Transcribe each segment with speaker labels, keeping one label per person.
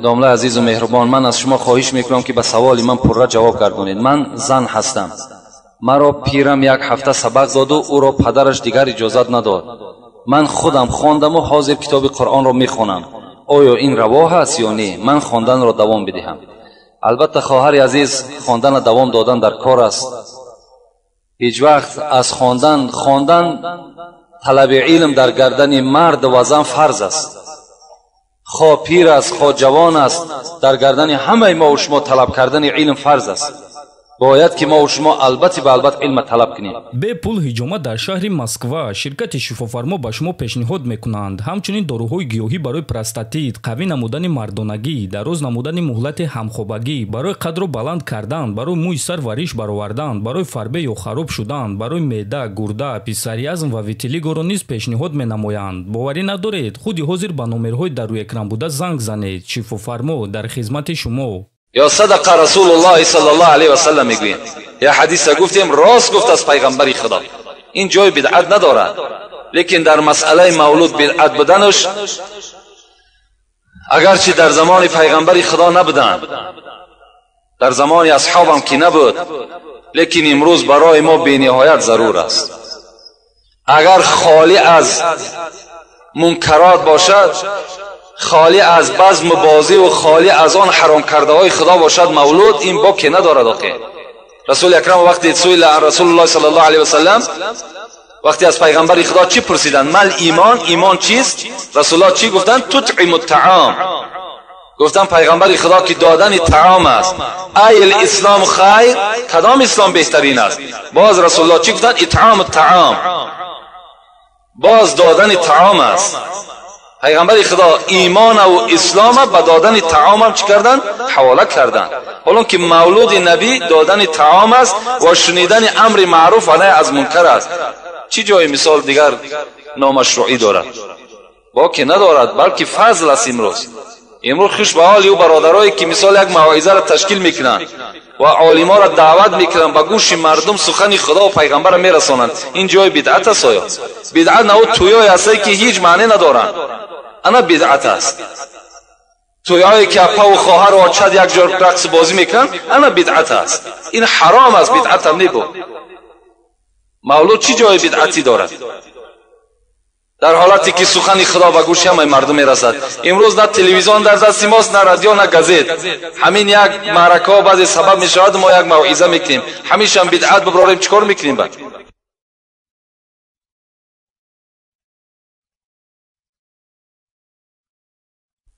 Speaker 1: دامله عزیز و مهربان، من از شما خواهش میکنم که به سوال من پرره جواب گردونید. من زن هستم. مرا پیرم یک هفته سبق داد و او را پدرش دیگر اجازت نداد. من خودم خواندم و حاضر کتاب قرآن را میخوانم. آیا این روا است یا نه؟ من خواندن را دوام بدهم. البته خواهر عزیز، خواندن دوام دادن در کار است. هیچ وقت از خواندن طلب علم در گردن مرد و زن فرض است. خواه پیر است، خواه جوان است، در گردن همه ما و شما طلب کردن علم فرض است. باید که ما و شما البته به البته علم طلب کنیم.
Speaker 2: به پول حجامت در شهر مسکو شرکت شفافرما به شما پیشنهاد میکنند همچنین داروهای گیاهی برای پروستاتیت، قوی نمودن مردانگی، دراز نمودن مهلت همخوابگی، برای قد را بلند کردن، برای موی سر و ریش برآوردن، برای فربه یا خراب شدن، برای معده، گرده، پسریازم و ویتیلیگو را نیز پیشنهاد مینمایند. باوری ندارید؟ خودی حاضر به نمرهای در روی اکران بوده زنگ زنید. شفافرما در خدمت شما.
Speaker 1: یا صدق رسول الله صلی الله علیه و سلم میگویند، یا حدیث گفتیم راست گفت از پیغمبر خدا. این جای بدعت ندارد، لیکن در مسئله مولود بدعت بدنش اگرچه در زمان پیغمبر خدا نبودند، در زمان اصحابم که نبود، لیکن امروز برای ما بی‌نهایت ضرور است. اگر خالی از منکرات باشد، خالی از بزم بازی و خالی از آن حرام کرده های خدا باشد مولود، این با که ندارد. آخه رسول اکرم وقتی سئل رسول الله صلی الله علیه و سلم وقتی از پیغمبر خدا چی پرسیدند؟ مل ایمان، ایمان چیست؟ رسول الله چی گفتند؟ تطعم الطعام. گفتن پیغمبر خدا که دادن طعام است. ای الاسلام خیر، کدام اسلام بهترین است؟ باز رسول الله چی گفتند؟ اطعام الطعام، باز دادن طعام است. پیغمبر خدا ایمان و اسلام به دادن طعام هم چی کردن؟ حواله کردن. حالا که مولود نبی دادن طعام است و شنیدن امر معروف و نهی از منکر است. چی جای مثال دیگر نامشروعی دارد؟ با که ندارد، بلکه فضل است. امروز خوش به حال او برادرایی که مثال یک موعظه را تشکیل میکنند و عالما را دعوت میکنند، به گوش مردم سخن خدا و پیغمبر را میرسانند، این جای بدعت است. آیا بدعت نه تویای است که هیچ معنی ندارند؟ انا بدعت است. تویایی که اپا و خواهر و چد یک جور رقص بازی میکنند، انا بدعت است. این حرام است، بدعت هم نیبو. مولود چی جای بدعتی دارد؟ در حالتی که سخن خدا به گوش همه مردم میرسد. امروز نه تلویزیون در دست ماست، نه رادیو، نه گازت. همین یک معرکه و بعضی سبب میشود ما یک موعظه میکنیم، همیشه هم بدعت ببراریم. چیکار میکنیم بعد؟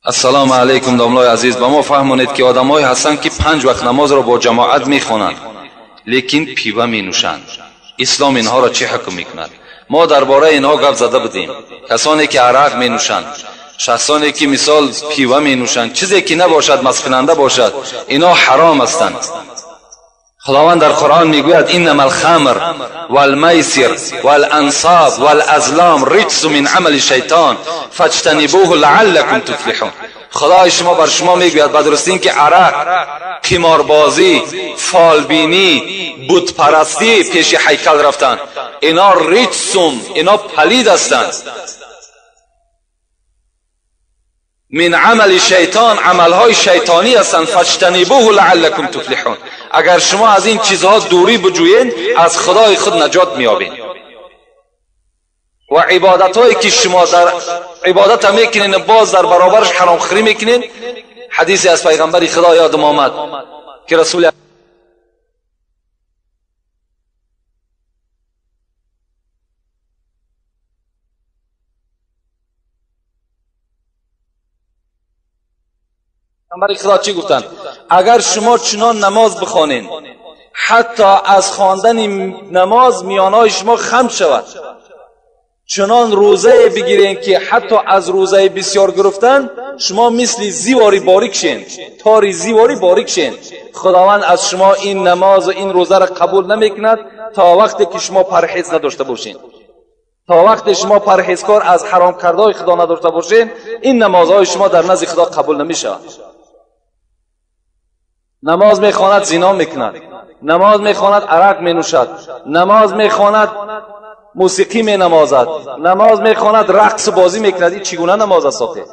Speaker 1: السلام علیکم داملای عزیز. با ما فهمونید که آدمایی هستند که 5 وقت نماز را با جماعت میخوانند لیکن پیوه مینوشند. اسلام اینها را چه حکم میکند؟ ما درباره اینها گپ زده بودیم. کسانی که عرق می نوشند، شخصانی که مثال پیوه می نوشند، چیزی که نباشد مسکننده باشد، اینا حرام هستند. خداوند در قرآن میگوید انما الخمر والمیسر والانصاب والازلام رجس من عمل الشیطان فاجتنبوه لعلکم تفلحون. خدای شما بر شما میگوید به درستی این که عرق، قماربازی، فالبینی، بت پرستی، پیش هیکل رفتن، اینا رجسون، اینا پلید هستند. من عمل شیطان، عملهای شیطانی هستند. فاجتنبوه لعلکم تفلحون. اگر شما از این چیزها دوری بجویید از خدای خود نجات میابید. و عبادتهایی که شما در عبادت هم میکنین باز در برابرش حرام خوری میکنین. حدیثی از پیغمبر خدا یادم آمد که رسول پیغمبر خدا چی گفتند؟ اگر شما چنان نماز بخوانید حتی از خواندن نماز میانهای شما خم شود، چنان روزه بگیرین که حتی از روزه بسیار گرفتن شما مثل زیواری باریک شین، تاری زیواری باریک شین، خداوند از شما این نماز و این روزه را قبول نمیکند تا وقتی که شما پرهیز نداشته باشین. تا وقتی شما پرهیزکار از حرام کردهای خدا نداشته باشین، این نمازهای شما در نزد خدا قبول نمیشه. نماز میخواند زنا میکند، نماز میخواند عرق مینوشد، نماز میخواند موسیقی می نمازد، نماز میخواند رقص بازی میکند. این چگونه نماز است آخه؟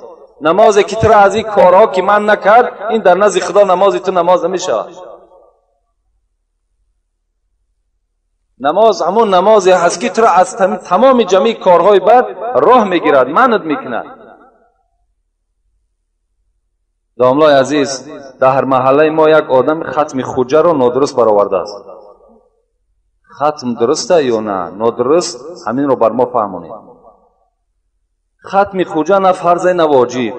Speaker 1: نمازی که تو را از این کارها که من نکرد، این در نزد خدا نمازی تو نماز نمیشود. نماز همون نمازی هست که تو را از تمام جمعی کارهای بد راه میگیرد، منت میکند. داملای عزیز، در محله ما یک آدم ختم خوجه را نادرست برآورده است. ختم درسته یا نه نادرست، همین رو بر ما فهمونید. ختم خوجه نه فرض نه واجب.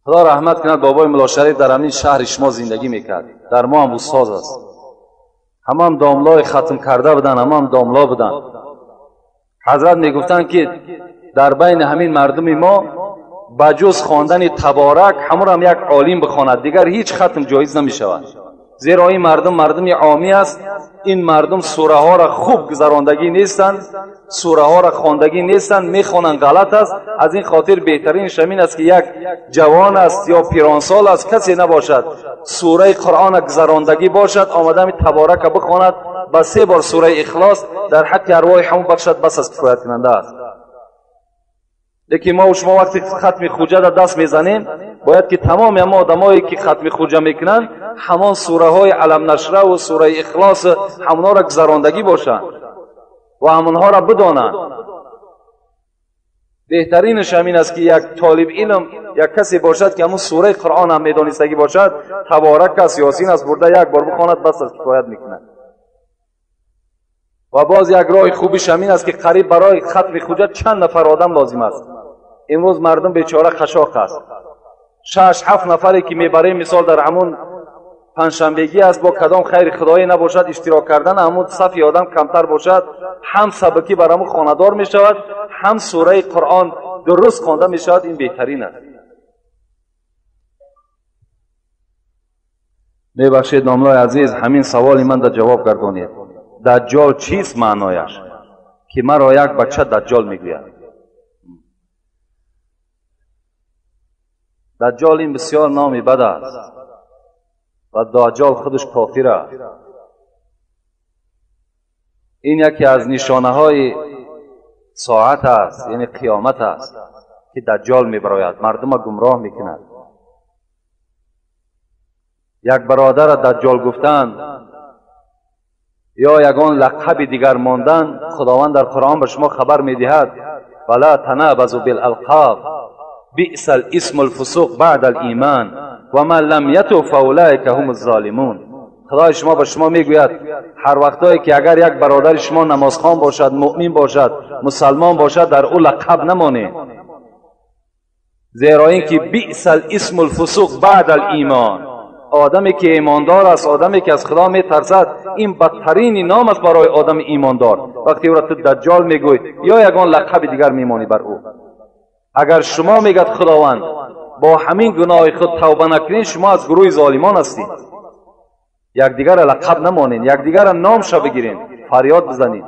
Speaker 1: خدا رحمت کند بابای ملا شریف در همین شهر شما زندگی میکرد، در ما هم استاد است. همه هم داملای ختم کرده بودن، همه هم داملا بودن. حضرت میگفتن که در بین همین مردم ما بجز خواندن تبارک همون هم یک عالم بخواند، دیگر هیچ ختم جایز نمی شود. زیرا این مردم عامی است. این مردم سوره ها را خوب گذراندگی نیستند، سوره ها را خواندگی نیستند، میخوانند غلط است. از این خاطر بهترین شمین است که یک جوان است یا پیرانسال است، کسی نباشد سوره قرآن گذراندگی باشد، آمدن تبارک بخواند، با 3 بار سوره اخلاص در حق ارواح همون بخشد، بس از کفایت کننده است. لیکن ما و شما وقتی ختم خوجه را دست میزنیم، باید که تمام هم آدمایی که ختم خوجه میکنن همان سوره های علم نشره و سوره اخلاص همونها را گذراندگی باشند و همونها را بدانند. بهترینش همین است که یک طالب علم یک کسی باشد که همون سوره قرآن هم میدانستگی باشد، تبارک است، یاسین است، برده یک بار بخواند، بس از کفایت میکند. و باز یک راه خوبیش همین است که قریب برای ختم خوجه چند نفر آدم لازم است. امروز مردم بیچاره خشاق است. 6-7 نفری که میبره، مثال در همون پنجشنبگی است، با کدام خیر خدایی نباشد اشتراک کردن همون صف آدم کمتر باشد، هم سبکی برامون خاندار می شود، هم سوره قرآن درست خوانده می شود. این بهترین است. میبخشید ناملای عزیز، همین سوال من در جواب گردانید. دجال چیست معنایش؟ که مرا یک بچه دجال میگوید. دجال این بسیار نامی بد است و دجال خودش کافر است. این یکی از نشانه های ساعت است، یعنی قیامت است که دجال میبراید، مردم را گمراه میکند. یک برادر دجال گفتند یا یگان لقب دیگر ماندن، خداوند در قرآن به شما خبر میدهد ولا تنابزوا بالالقاب بئس الاسم الفسوق بعد الایمان و من لم یتب فاولئک هم الظالمون. خدای شما به شما میگوید هر وقتایی که اگر یک برادر شما نمازخوان باشد، مؤمن باشد، مسلمان باشد، در او لقب نمانید، زیرا اینکه بئس الاسم الفسوق بعد الایمان، آدمی که ایماندار است، آدمی که از خدا میترسد، این بدترین نام است برای آدم ایماندار. وقتی او را تو دجال میگوی یا یگان لقب دیگر میمانی بر او. اگر شما میگد خداوند با همین گناه خود توبه نکنید، شما از گروه ظالمان هستید. یکدیگر را لقب نمانید، یکدیگر را نامش بگیرید، فریاد بزنید.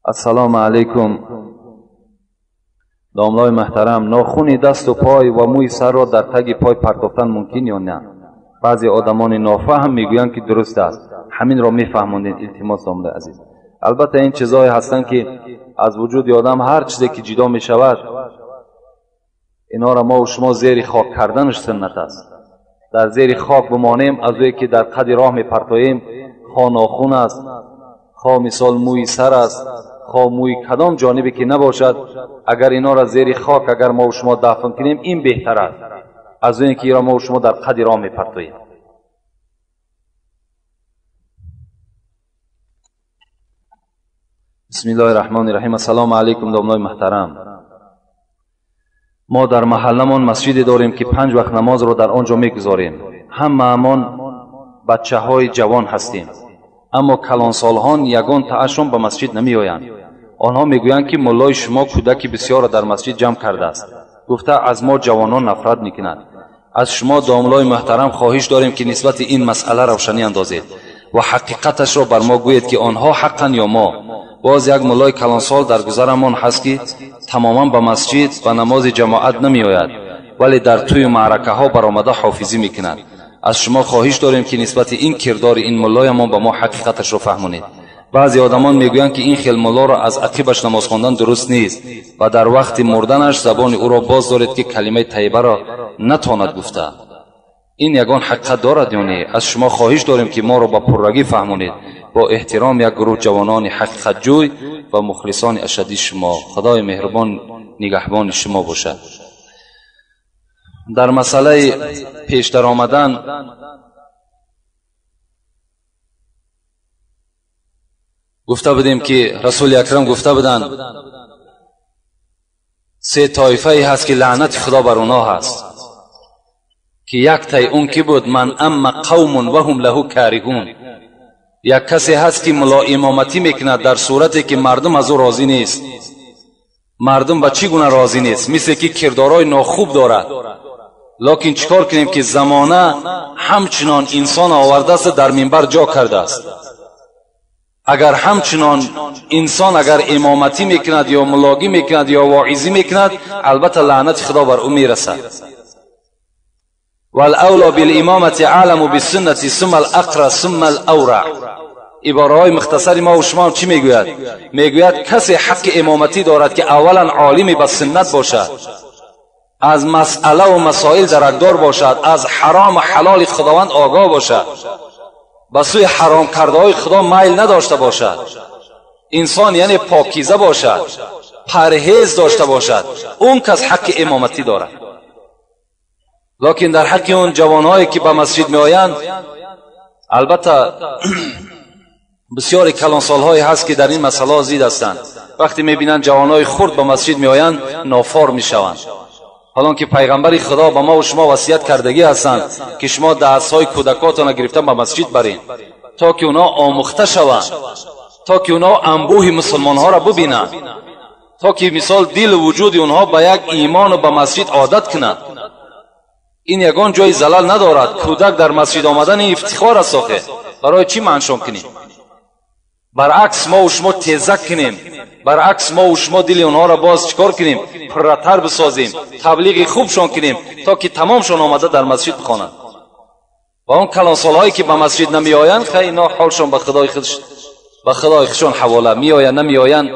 Speaker 1: السلام علیکم. داملای محترم، ناخونی دست و پای و موی سر را در تگ پای پرتافتن ممکن یا نه؟ بعضی آدمان نافهم میگویند که درست است. همین را میفهمونید التماس داملای عزیز. البته این چیزایی هستند که از وجود آدم هر چیزی که جدا می شود، اینا را ما و شما زیر خاک کردنش سنت است. در زیر خاک بمانیم، از اوی که در قد راه می پرتاییم، خواه ناخون است، خواه مثال موی سر است، خواه موی کدام جانبی که نباشد، اگر اینا را زیر خاک اگر ما و شما دفن کنیم، این بهتر است از این که ما و شما در قد راه می پرتاییم. بسم الله الرحمن الرحیم. السلام علیکم داملای محترم. ما در محلمان مسجدی داریم که 5 وقت نماز رو در آنجا میگذاریم. همه‌مان بچه های جوان هستیم، اما کلانسالهان یگان تعشم به مسجد نمی آیند. آنها میگویند که مولای شما کودکی بسیار در مسجد جمع کرده است، گفته از ما جوانان نفرت میکند. از شما داملای محترم خواهش داریم که نسبت این مسئله روشنی اندازید و حقیقتش را بر ما گویید که آنها حقا یا ما. باز یک مولای کلانسال در گذرمان هست که تماما به مسجد و نماز جماعت نمی آید، ولی در توی معرکه ها برآمده حافظی میکند. از شما خواهش داریم که نسبت این کردار این ملایمان به ما حقیقتش رو فهمونید. بعضی آدمان میگویند که این خیل ملا را از عقبش نماز خواندن درست نیست و در وقت مردنش زبان او را باز دارد که کلمه طیبه را نتواند گفته. این یگان حقیقت دارد یا نه؟ از شما خواهش داریم که ما را با پررگی فهمونید. با احترام، یک گروه جوانان حقیقت جوی و مخلصان اشدی شما. خدای مهربان نگهبان شما باشد. در مسئله پیش در آمدن گفته بودیم که رسول اکرم گفته بودند سه طایفه هست که لعنت خدا بر اونها هست، که یک تای اون کی بود؟ من اما قوم و هم له کارهون. یک کسی هست که ملا امامتی میکند در صورتی که مردم از او راضی نیست. مردم با چی گونه راضی نیست؟ مثل که کردارای ناخوب دارد. لکن چیکار کنیم که زمانه همچنان انسان آورده است در منبر جا کرده است. اگر همچنان انسان اگر امامتی میکند یا ملاگی میکند یا واعظی میکند، البته لعنت خدا بر او میرسد. والاولا بالامامه عالم بالسنه ثم الاقرا ثم الاورع. عبارهای مختصری ما و شما چی میگوید؟ میگوید کسی حق امامتی دارد که اولا عالم به سنت باشد، از مسئله و مسائل درکدار باشد، از حرام و حلال خداوند آگاه باشد، به سوی حرام کرده های خدا میل نداشته باشد، انسان یعنی پاکیزه باشد، پرهیز داشته باشد. اون کس حق امامتی دارد. لکن در حق اون جوانهایی که به مسجد می آیند، البته بسیاری کلان سالهایی هست که در این مسئله زید هستند. وقتی می بینند جوانهای خرد به مسجد می آیند نافار می شوند، حالان که پیغمبر خدا به ما و شما وصیت کردگی هستند که شما دستهای کودکاتان گرفتن به مسجد برین تا که اونا آموخته شوند، تا که اونا انبوه مسلمان ها را ببینند، تا که مثال دل و وجود اونها به یک ایمان و به مسجد عادت کنند. این یگان جای زلال ندارد. کودک در مسجد آمدن افتخار است. آخه برای چی منشان کنیم؟ برعکس ما و شما تیزک کنیم، برعکس ما و شما دل اونها را باز چکار کنیم؟ پرتر بسازیم، تبلیغ خوبشان کنیم تا که تمامشان آمده در مسجد بخوانند. و اون کلانسالهایی که به مسجد نمی آیند، خیلی اینا حالشان به خدای خودشان حواله. می آیند نمی آیند،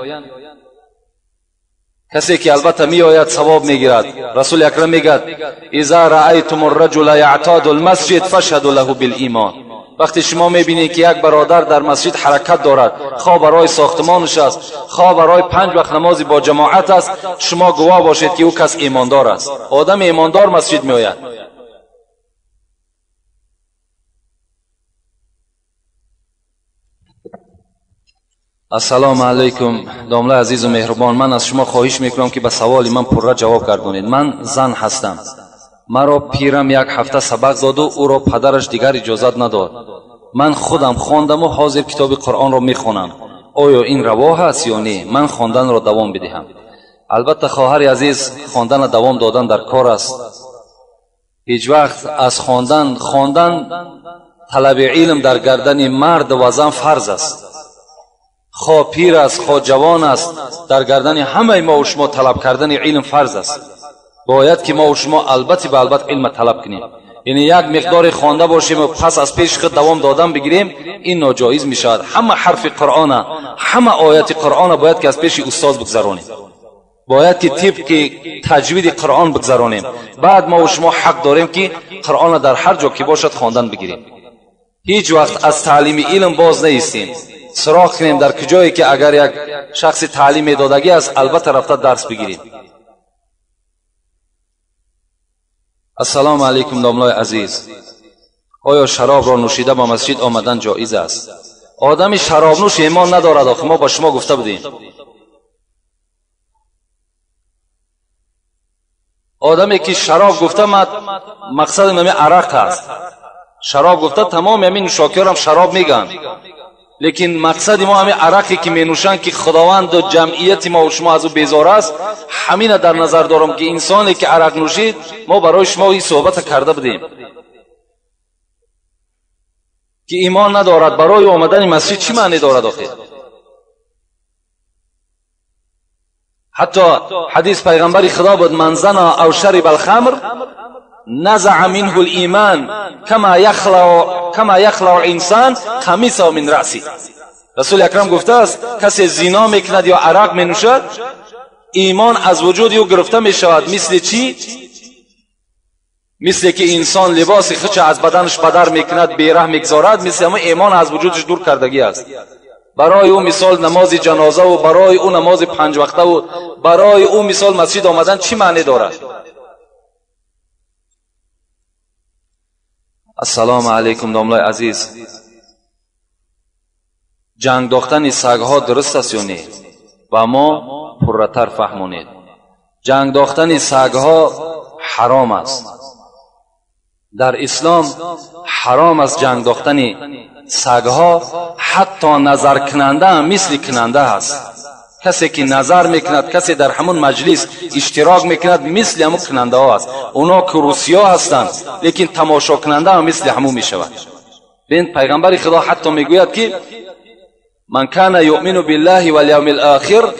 Speaker 1: کسی که البته می آید ثواب می گیرد. رسول اکرم میگه اذا رأیتم الرجل یعتاد المسجد فاشهدوا له بالایمان. وقتی شما میبینید که یک برادر در مسجد حرکت دارد، خواه برای ساختمانش است، خواه برای 5 وقت نمازی با جماعت است، شما گواه باشید که او کس ایماندار است. آدم ایماندار مسجد میآید. السلام علیکم دامله عزیز و مهربان. من از شما خواهش میکنم که به سوال من پرره جواب گردونید. من زن هستم. مرا پیرم 1 هفته سبق داد و او را پدرش دیگر اجازت نداد. من خودم خواندم و حاضر کتاب قرآن را میخوانم. آیا این روا است یا نه؟ من خواندن را دوام بدهم. البته خواهر عزیز، خواندن دوام دادن در کار است. هیچ وقت از خواندن طلب علم در گردن مرد و زن فرض است. خواه پیر است، خواه جوان است، در گردن همه ما و شما طلب کردن علم فرض است. باید که ما و شما البته به البته علم طلب کنیم. یعنی یک مقدار خوانده باشیم و پس از پیش خود دوام دادن بگیریم، این ناجایز می شود. همه حرف قرآن، همه آیات قرآن باید که از پیش استاد بگذرانیم، باید که طبق تجوید قرآن بگذرانیم. بعد ما و شما حق داریم که قرآن در هر جا که باشد خواندن بگیریم. هیچ وقت از تعلیم علم باز نیستیم. سراغ کنیم در کجایی که اگر یک شخص تعلیم دادگی است، البته رفته درس بگیریم. السلام علیکم داملای عزیز. آیا شراب را نوشیده به مسجد آمدن جایز است؟ آدمی شراب نوش ایمان ندارد. آخه ما با شما گفته بودیم آدمی که شراب گفته مقصد همین عرق است. شراب گفته تمام همین نوشاکیار هم شراب میگن، لیکن مقصد ما همین عرقی که می نوشن که خداوند و جمعیت ما و شما از او بیزار است. همین در نظر دارم که انسانی که عرق نوشید، ما برای شما این صحبت کرده بودیم که ایمان ندارد، برای آمدن مسجد چی معنی دارد؟ آخه حتی حدیث پیغمبر خدا بود من زنا او شرب الخمر نزع منه الایمان کما یخلع الانسان قمیصه من رأسه. رسول اکرم گفته است کسی زنا میکند یا عرق مینوشد ایمان از وجود او گرفته میشود. مثل چی؟ مثل که انسان لباس خچ از بدنش بدر میکند بیره میگذارد، مثل همه ایمان از وجودش دور کردگی است. برای او مثال نماز جنازه و برای او نماز 5 وقته و برای او مثال مسجد آمدن چی معنی دارد؟ السلام علیکم داملای عزیز. جنگ داختن سگها درست است یا نه؟ و ما پرتر فهمونید. جنگ داختن سگها حرام است. در اسلام حرام است جنگ داختن سگها. حتی نظر کننده هم مثل کننده است. کسی که نظر میکند، کسی در همون مجلس اشتراک میکند مثل همون کننده ها است. اونا که روسیا هستند لیکن تماشا کننده هم مثل همون میشود. ببین پیغمبر خدا حتی میگوید که من کان یؤمن بالله والیوم الاخر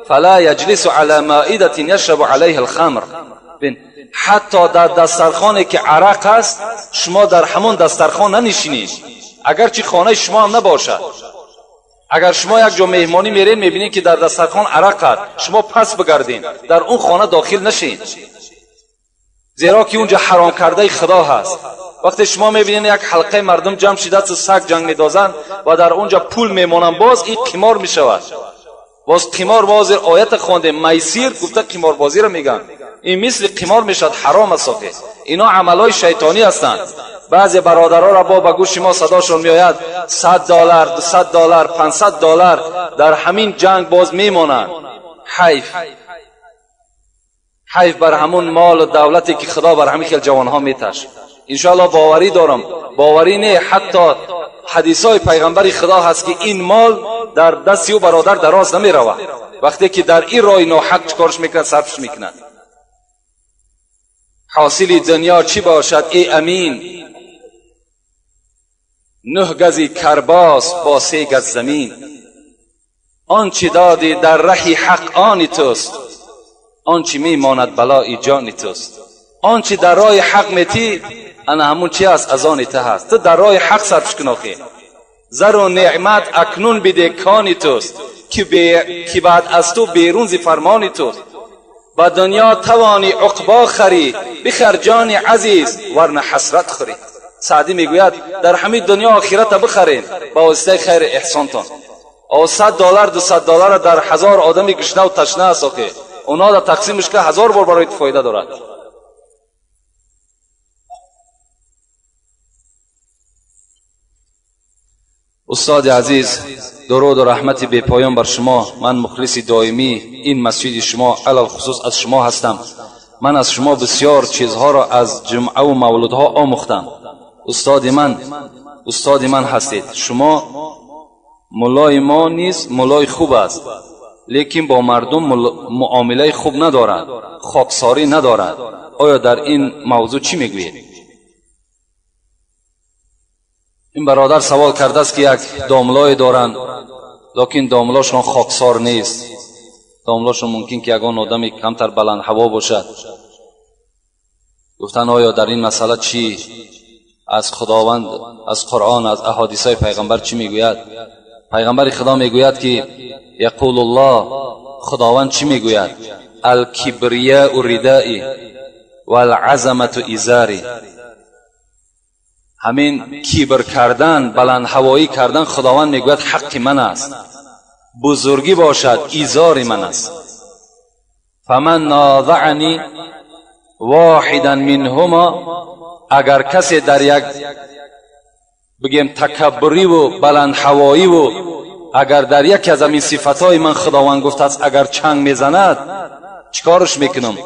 Speaker 1: فلا یجلس علی مائده یشرب علیها الخمر. ببین حتی در دسترخوانی که عرق است شما در همون دسترخوان ننشینید، اگرچه خانه شما هم نباشد. اگر شما یک جا مهمانی میرین میبینید که در دسترخوان عرق است، شما پس بگردین، در اون خانه داخل نشین، زیرا که اونجا حرام کرده خدا هست. وقتی شما میبینید یک حلقه مردم جمع شده سگ جنگ میدازند و در اونجا پول میمونن، باز این قمار میشود. باز قمار، باز آیت خوانده میسیر گفته قمار بازی را میگن، این مثل قمار میشد، حرام است. اینا عملای شیطانی هستند. بعضی برادرها را با گوش ما صداشون میآید $100 $200 $500 در همین جنگ باز میمانند. حیف بر همون مال و دولتی که خدا بر همین خیل جوانها میتش. انشاءالله باوری دارم، باوری نه، حتی حدیثای پیغمبر خدا هست که این مال در دست او برادر دراز نمی روه. وقتی که در این راه ناحق چکارش میکنه، صرفش میکنه. حاصل دنیا چی باشد ای امین؟ 9 گز کرباس با 3 گز زمین. آنچه دادی در راه حق آن توست، آنچه میماند بلای جان توست. آنچه در راه حق میتی انا همون چی است؟ از آن ته هست. تو در راه حق صرفش کناخی. زر و نعمت اکنون بده کانی توست، که بعد از تو بیرون ز فرمانی توست. با دنیا توانی عقبا خری، بخر جان عزیز ورنه حسرت خوری. سعدی میگوید در همین دنیا آخرت بخرین با واسطه خیر احسانتان. او $100 $200 در 1000 آدمی گشنه و تشنه است که اونا در تقسیمش که 1000 بار برای فایده دارد. استاد عزیز، درود و رحمت بی پایان بر شما. من مخلص دائمی این مسجد شما علل خصوص از شما هستم. من از شما بسیار چیزها را از جمعه و مولودها آموختم. استاد من هستید. شما مولای ما نیست، مولای خوب است، لیکن با مردم معامله خوب ندارد، خاکساری ندارد. آیا در این موضوع چی میگویید؟ این برادر سوال کرده است که یک داملای دارند لیکن داملاشون خاکسار نیست. داملاشون ممکن که یگان آدمی کمتر بلند هوا باشد. گفتن آیا در این مسئله چی از خداوند، از قرآن، از احادیث پیغمبر چی میگوید؟ پیغمبر خدا میگوید که یقول الله، خداوند چی میگوید؟ الکبریاء ردائی والعظمت ازاری. همین کبر کردن، بلند هوایی کردن، خداوند میگوید حق من است، بزرگی باشد ایزار من است. فمن نازعنی واحدا منهما، اگر کسی در یک بگیم تکبری و بلند هوایی و اگر در یک از این صفتهای من خداوند گفته است اگر چنگ میزند چیکارش میکنم؟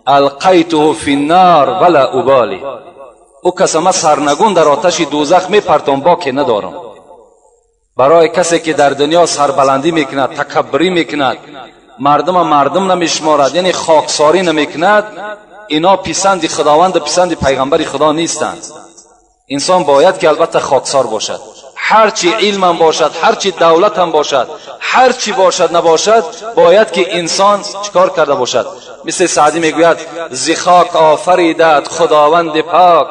Speaker 1: القیته فی النار ولا ابالی. او کس ما سرنگون در آتش دوزخ میپرتم، باکی ندارم. برای کسی که در دنیا سربلندی میکند، تکبری میکند، مردم نمیشمارد، یعنی خاکساری نمیکند، اینا پسند خداوند، پسند پیغمبر خدا نیستند. انسان باید که البته خاکسار باشد، هرچی علم هم باشد، هرچی دولت هم باشد، هرچی باشد نباشد، باید که انسان چیکار کرده باشد؟ مثل سعدی میگوید ز خاک آفریدت خداوند پاک،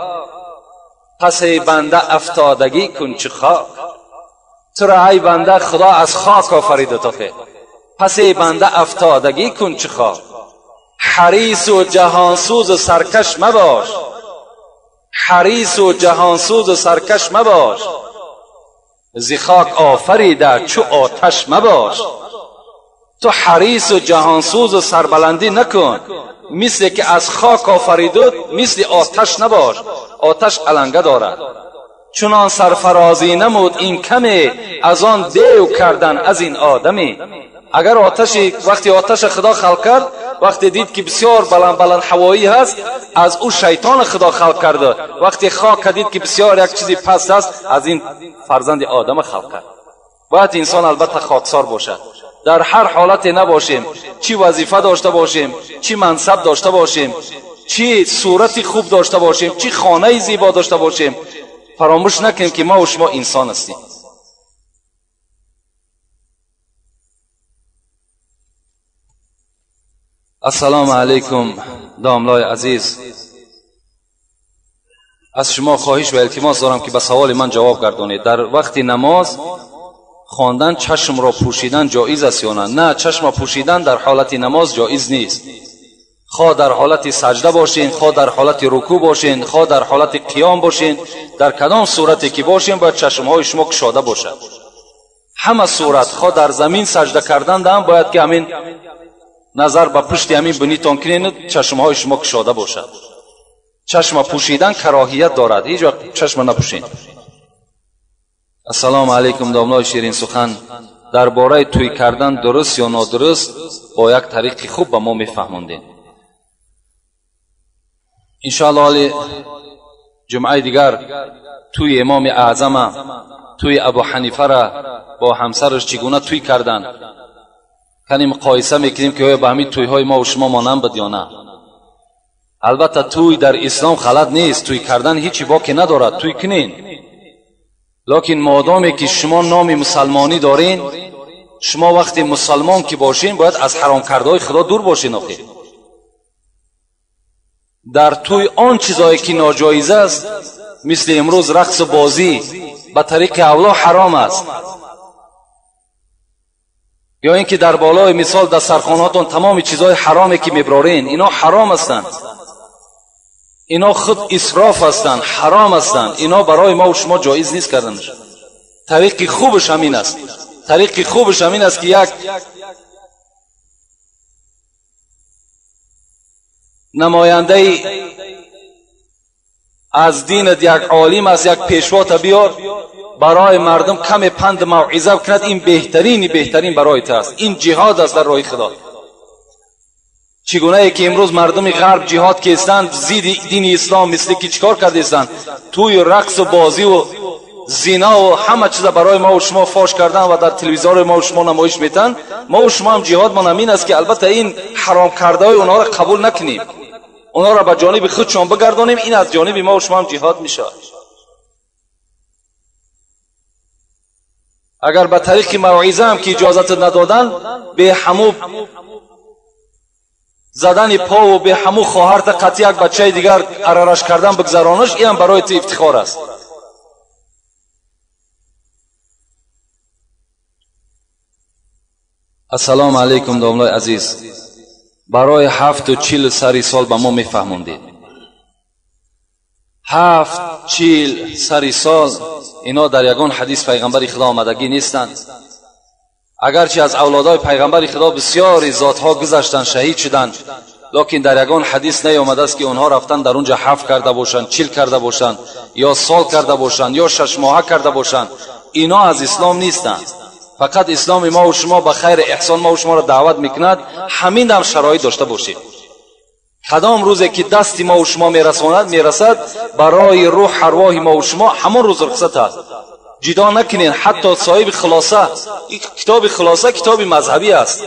Speaker 1: پس ای بنده افتادگی کن چه خاک. تو را ای بنده خدا از خاک آفریدت آخه، پس ای بنده افتادگی کن چه خاک. حریص و جهانسوز و سرکش مباش، حریص و جهانسوز و سرکش مباش. ز خاک آفریده چو آتش مباش. تو حریص و جهانسوز و سربلندی نکن، مثل که از خاک آفریدت مثل آتش نباش. آتش علنگه دارد. چنان سرفرازی نمود این کمی، از آن دیو کردن از این آدمی. اگر وقتی آتش خدا خلق کرد، وقتی دید که بسیار بلند هوایی هست، از او شیطان خدا خلق کرده. وقتی خاک دید که بسیار یک چیزی پست است، از این فرزند آدم خلق کرد. باید انسان البته خاکسار باشد، در هر حالت نباشیم، چی وظیفه داشته باشیم، چی منصب داشته باشیم، چی صورتی خوب داشته باشیم، چی خانه زیبا داشته باشیم، فراموش نکنیم که ما و شما انسان هستیم. السلام علیکم داملای عزیز. از شما خواهش و التماس دارم که به سوال من جواب گردانید. در وقت نماز خواندن چشم را پوشیدن جایز است یا نه؟ نه، چشم پوشیدن در حالت نماز جایز نیست. خواه در حالت سجده باشین، خواه در حالت رکوع باشین، خواه در حالت قیام باشین، در کدام صورتی که باشین باید چشمهای شما گشاده باشد. همه صورت، خواه در زمین سجده کردن هم باید که همین نظر به پشت همین بنیتان کنین، چشمهای شما گشاده باشد. چشم پوشیدن کراهیت دارد، هیچ وقت چشم نپوشین. السلام علیکم داملای شیرین سخن. درباره توی کردن درست یا نادرست با یک طریق خوب به ما میفهموندین. انشاءالله جمعه دیگر توی امام اعظم، توی ابو حنیفه را با همسرش چگونه توی کردن کنیم مقایسه میکنیم که به همین توی های ما و شما مانند بود یا نه. البته توی در اسلام غلط نیست، توی کردن هیچی باکی ندارد، توی کنین. لیکن مادامی که شما نام مسلمانی دارین، شما وقتی مسلمان که باشین باید از حرام کرده های خدا دور باشین. آخه در توی آن چیزایی که ناجایز است، مثل امروز رقص و بازی به طریق اولا حرام است، یا اینکه در بالای مثال دسترخواناتون تمام چیزهای حرامی که میبرارین، اینا حرام هستند. اینا خود اسراف هستند، حرام هستند. اینا برای ما و شما جایز نیست کردنش. طریق خوبش همین است. طریق خوبش همین است که یک نماینده از دین، یک عالم از یک پیشوا بیار برای مردم کم پند موعظه کند. این بهترین برای تو است. این جهاد است در راه خدا. چگونه ای که امروز مردم غرب جهاد که هستند ضد دین اسلام، مثل که چیکار کرده هستند؟ توی رقص و بازی و زنا و همه چیز برای ما و شما فاش کردن و در تلویزیون ما و شما نمایش میتن. ما و شما هم جهاد من امین است که البته این حرام کرده های اونها را قبول نکنیم، اونها را به جانب خودشان بگردانیم. این از جانب ما و شما هم جهاد میشه. اگر به طریق موعظه هم که اجازت ندادن، به همو زدن پا و به همو خواهرت قطعی یک بچه دیگر ارارش کردن بگذرانش، این هم برای تو افتخار است. السلام علیکم داملای عزیز. برای 7 سری سال به ما میفهموندید. 7 سری سال اینا در یگان حدیث پیغمبر خدا آمدگی نیستند. اگرچه از اولادای پیغمبر خدا بسیاری ذاتها گذشتند، شهید شدند، لیکن در یگان حدیث نیامده است که اونها رفتن در اونجا 7 کرده باشند، 40 کرده باشند، یا سال کرده باشند، یا 6 ماه کرده باشند. اینا از اسلام نیستند. فقط اسلام ما و شما به خیر احسان ما و شما را دعوت میکند. همین هم شرایط داشته باشید. کدام روزی که دست ما و شما میرسد برای روح ارواح ما و شما، همون روز رخصت است. جدا نکنین. حتی صاحب خلاصه، کتاب خلاصه کتاب مذهبی است.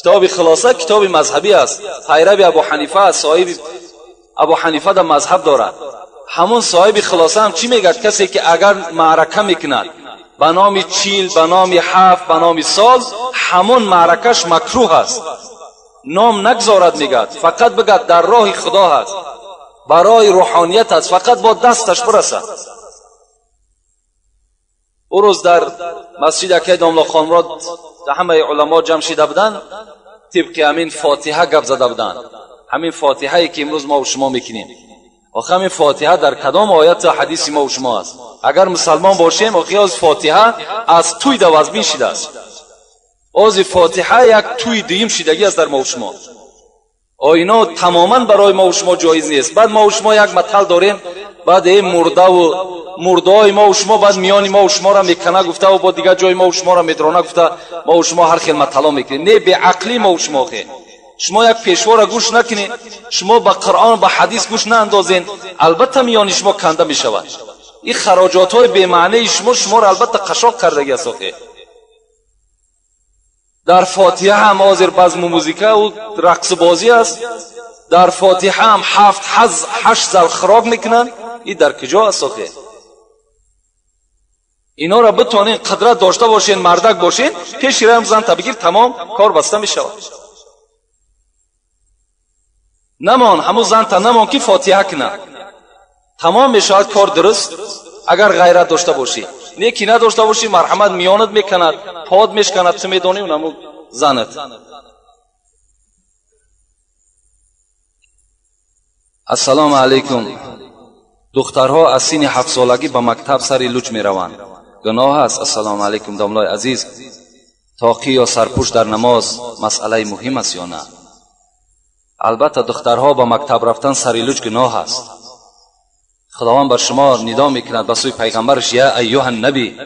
Speaker 1: کتاب خلاصه کتاب مذهبی است. پیرو ابو حنیفه است. صاحب ابو حنیفه در مذهب دارد. همون صاحب خلاصه هم چی میگه؟ کسی که اگر معرکه میکند به نام 40، به نام 7، به نام سال، همون معرکش مکروه است. نام نگذارد میگد، فقط بگد در راه خدا هست، برای روحانیت است، فقط با دستش برسد. او روز در مسجد که داملا خانمراد همه علما جمع شده بودند، طبق همین فاتحه گپ زده بودند، همین فاتحه‌ای که امروز ما و شما میکنیم. آخه همین فاتحه در کدام آیت حدیث ما و شما است؟ اگر مسلمان باشیم آخه از فاتحه از توی دوازبین شده است، از فاتحه یک توی دویم شدگی است در ما و شما. اینا تماما برای ما و شما جایز نیست. بعد ما و شما یک مثل داریم، بعد این مردای ما و شما بعد میانی ما و شما را میکنه گفته و با دیگه جای ما و شما را میدرانه گفته، ما و شما هر خیل مثلا میکنیم. نه، به عقلی ما و شما خیل. شما یک پیشوا را گوش نکنید، شما به قرآن به حدیث گوش ناندازین، البته میانی شما کنده میشود. این خراجات های بی معنی شما را البته قشاق کردگی است. در فاتحه هم حاضر بزم و موزیکه و رقص بازی است، در فاتحه هم 7-8 زل خراق میکنن. این در کجا است آخه؟ اینا را بتونین قدرت داشته باشین، مردک باشین، پیش رم زن تا بگیر تمام کار بسته میشود. نمان همون زن تا نمان که فاتحه کنه تمام میشود کار درست. اگر غیرت داشته باشی، نیکی نداشته باشی، مرحمت میانت میکند، پاد میشکند، تو میدانی اونمو زنت. السلام علیکم. دخترها از سن 7 سالگی به مکتب سری لوچ میروند، گناه است؟ السلام علیکم داملای عزیز. تاقی یا سرپوش در نماز مسئله مهم است یا نه؟ البته دخترها به مکتب رفتن سری لوچ گناه است. خداوند بر شما ندا میکند به سوی پیغمبرش، یا ایها النبی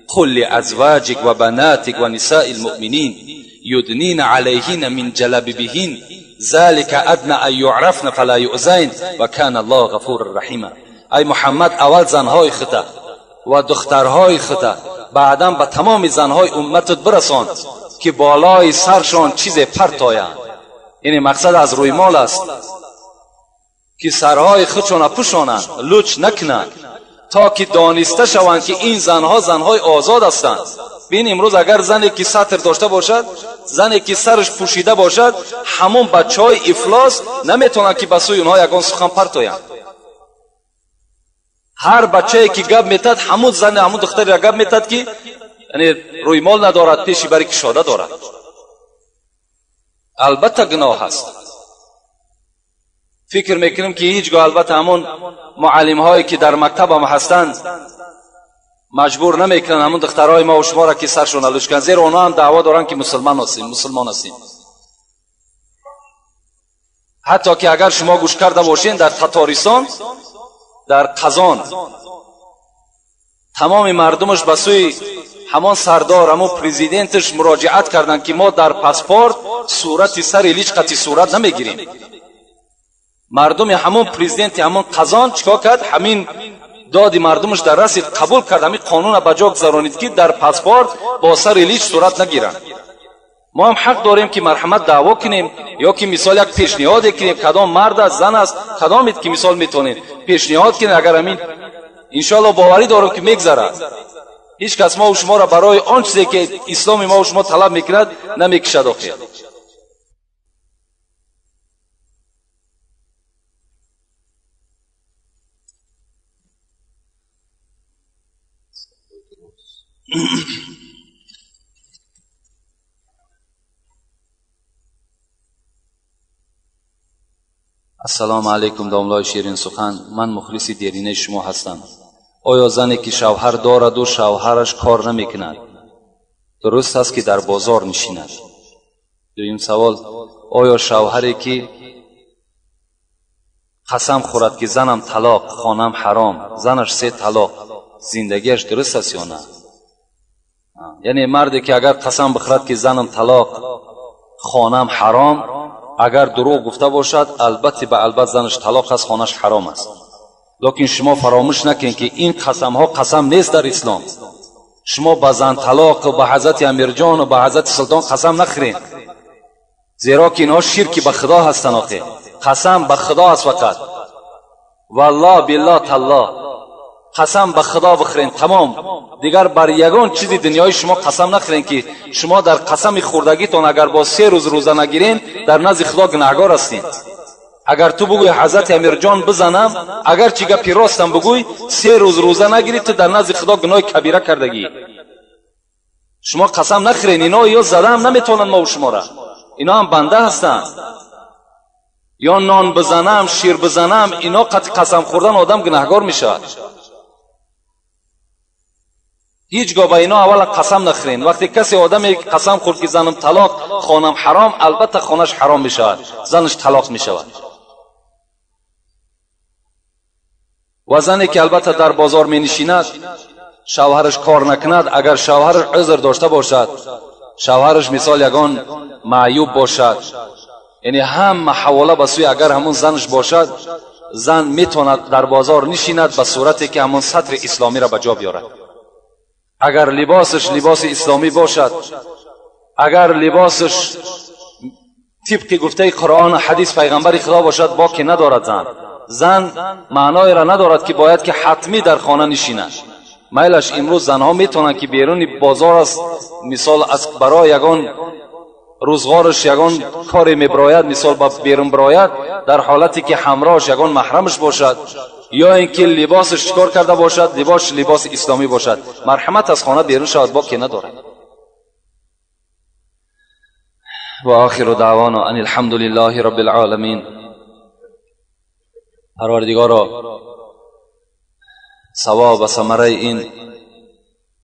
Speaker 1: قل لازواجک و بناتک و نساء المؤمنین یدنین علیهن من جلابیبهن ذلك ادنى ان يعرفن فلا يؤذين و کان الله غفور رحیم. ای محمد، اول زنهای خطا و دخترهای خطا، بعدا به تمام زنهای امتت برسان که بالای سرشان چیز پرت آیند. این مقصد از روی مال است که سرهای خودشان پوشانند، لوچ نکنند، تا که دانسته شوند که این زنها زنهای آزاد هستند. بین امروز اگر زنی که سطر داشته باشد، زنی که سرش پوشیده باشد، همون بچهای افلاس نمیتونن که به سوی اونها یگان سخن پرت آیند. هر بچه‌ای که گپ میتد، همون زن همون دختری را گپ میتد که یعنی روی مال ندارد، پیشی برای که شاده دارد. البته گناه است. فکر میکنم که هیچگاه البته همون معلم هایی که در مکتب هم هستند مجبور نمیکنن همون دخترهای ما و شما را که سرشون لوچ کنند، زیرا اونا هم دعوا دارن که مسلمان هستیم. حتی که اگر شما گوش کرده باشین در تتارستان، در قزان، تمام مردمش به سوی همان سردار، همان پرزیدنتش مراجعت کردن که ما در پاسپورت صورت سر هیچ قطعی صورت نمیگیریم. مردم همون پرزیدنت همون قزان چیکار کرد؟ همین دادی مردمش در رسید قبول کرد، همین قانون به جا گذارانید که در پاسپورت با سر هیچ صورت نگیرن. ما هم حق داریم که مرحمت دعوا کنیم، یا که مثال یک پیشنهاد کنیم، کدام مرد است زن است کدامید که مثال میتونید پیشنهاد کنید. اگر همین انشاءالله باوری دارم که میگذره، هیچ کس ما و شما را برای آن چیزی که اسلام ما و شما طلب میکند نمیکشد. آخر السلام علیکم داملای شیرین سخن. من مخلص دیرینه شما هستم. آیا زنی که شوهر دارد و شوهرش کار نمیکند درست است که در بازار نشیند؟ دویم سوال، آیا شوهری که قسم خورد که زنم طلاق، خانم حرام، زنش 3 طلاق، زندگیش درست است یا نه؟ یعنی مردی که اگر قسم بخورد که زنم طلاق، خانم حرام، اگر دروغ گفته باشد، البته به البته زنش طلاق است، خانش حرام است. لیکن شما فراموش نکنید که این قسم ها قسم نیست در اسلام. شما به زن طلاق و به حضرت امیر جان و به حضرت سلطان قسم نخورید، زیرا که اینها شرک به خدا هستند. آخه قسم به خدا است فقط. والله بالله تالله قسم به خدا بخورین تمام. دیگر بر یگان چیزی دنیای شما قسم نخورین که شما در قسم خوردگیتان اگر با 3 روز روزه نگیرین در نزد خدا گناهگار هستین. اگر تو بگوی حضرت امیر جان بزنم، اگر چی گپی راستم بگوی 3 روز روزه نگیری تو در نزد خدا گناه کبیره کردگی. شما قسم نخورین. اینا یا زدم نمیتونن ما و شما را، اینا هم بنده هستن. یا نان بزنم شیر بزنم، اینا قسم خوردن آدم گناهگار میشه. هیچگاه به اینا اول قسم نخورین. وقتی کسی آدمی قسم خورد که زنم طلاق، خانم حرام، البته خانش حرام میشود، زنش طلاق میشود. و زنی که البته در بازار می نشیند شوهرش کار نکند، اگر شوهرش عذر داشته باشد، شوهرش مثال یگان معیوب باشد، یعنی هم حواله به سوی اگر همون زنش باشد، زن میتواند در بازار نشیند به صورتی که همون سطر اسلامی را به جا بیارد. اگر لباسش لباس اسلامی باشد، اگر لباسش طبق گفته قرآن حدیث پیغمبر خدا باشد، باکی ندارد. زن معنای را ندارد که باید که حتمی در خانه نشیند. میلش امروز زنها میتونن که بیرون بازار است، مثال از برای یگان روزگارش یگان کاری میبراید، مثال با بیرون براید، در حالتی که همراهش یگان محرمش باشد، یا اینکه لباسش چکار کرده باشد، لباسش لباس اسلامی باشد، مرحمت از خانه بیرون شود باکی ندارد. و آخر دعوانا ان الحمد لله رب العالمین. پروردگارا ثواب و ثمره این